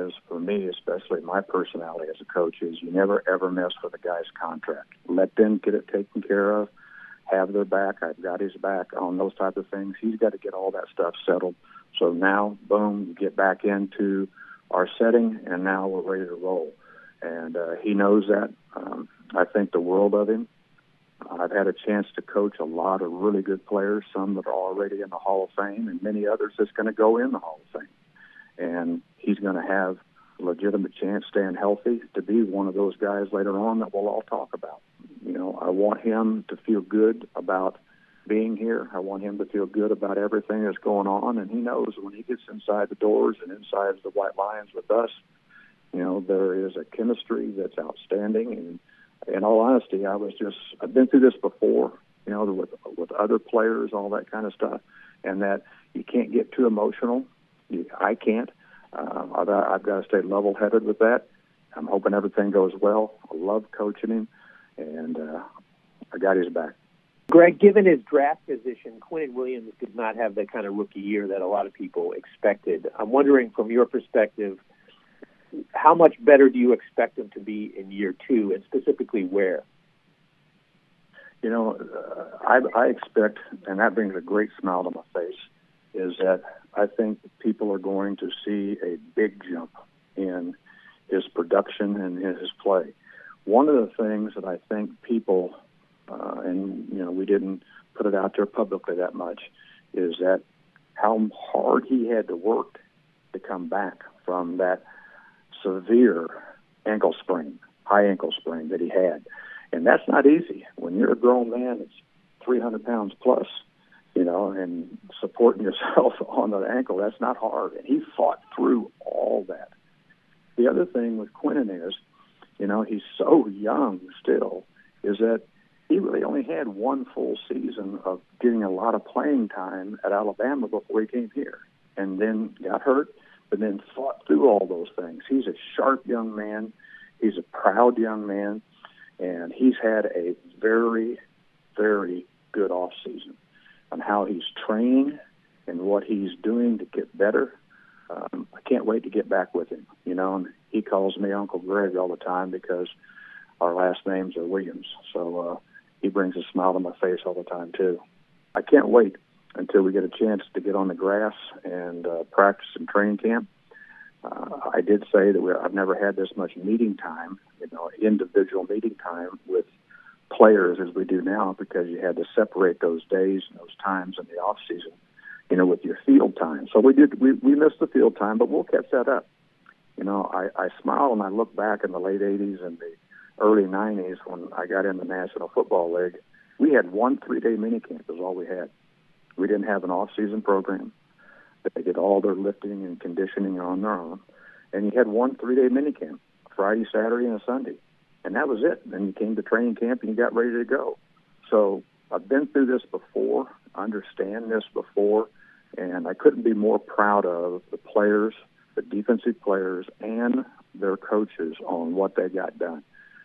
is, for me, especially my personality as a coach, is you never, ever mess with a guy's contract. Let them get it taken care of, have their back. I've got his back on those type of things. He's got to get all that stuff settled. So now, boom, you get back into our setting, and now we're ready to roll. And he knows that. I think the world of him. I've had a chance to coach a lot of really good players, some that are already in the Hall of Fame, and many others that's going to go in the Hall of Fame. And he's going to have a legitimate chance, staying healthy, to be one of those guys later on that we'll all talk about. You know, I want him to feel good about being here. I want him to feel good about everything that's going on, and he knows when he gets inside the doors and inside the White Lions with us, you know, there is a chemistry that's outstanding. And in all honesty, I've been through this before, you know, with other players, all that kind of stuff, and that you can't get too emotional. I can't. I've got to stay level-headed with that. I'm hoping everything goes well. I love coaching him, and I got his back. Gregg, given his draft position, Gregg Williams did not have the kind of rookie year that a lot of people expected. I'm wondering, from your perspective, how much better do you expect him to be in year two, and specifically where? You know, I expect, and that brings a great smile to my face, is that I think people are going to see a big jump in his production and in his play. One of the things that I think people, and, you know, we didn't put it out there publicly that much, is that how hard he had to work to come back from that severe ankle sprain, high ankle sprain that he had. And that's not easy. When you're a grown man that's 300 pounds plus, you know, and supporting yourself on the ankle, that's not hard. And he fought through all that. The other thing with Quentin is, you know, he's so young still, is that he really only had one full season of getting a lot of playing time at Alabama before he came here, and then got hurt, but then fought through all those things. He's a sharp young man. He's a proud young man, and he's had a very, very good off season on how he's training and what he's doing to get better. I can't wait to get back with him. You know, and he calls me Uncle Gregg all the time because our last names are Williams. So he brings a smile to my face all the time, too. I can't wait until we get a chance to get on the grass and practice in training camp. I did say that I've never had this much meeting time, you know, individual meeting time with players as we do now, because you had to separate those days and those times in the off season, you know, with your field time. So we missed the field time, but we'll catch that up. You know, I smile and I look back in the late 80s and the early 90s when I got in the National Football League. We had one 3-day minicamp is all we had. We didn't have an off-season program. They did all their lifting and conditioning on their own. And you had one 3-day minicamp, Friday, Saturday, and a Sunday. And that was it. Then you came to training camp and you got ready to go. So I've been through this before, understand this before, and I couldn't be more proud of the players, the defensive players, and their coaches on what they got done.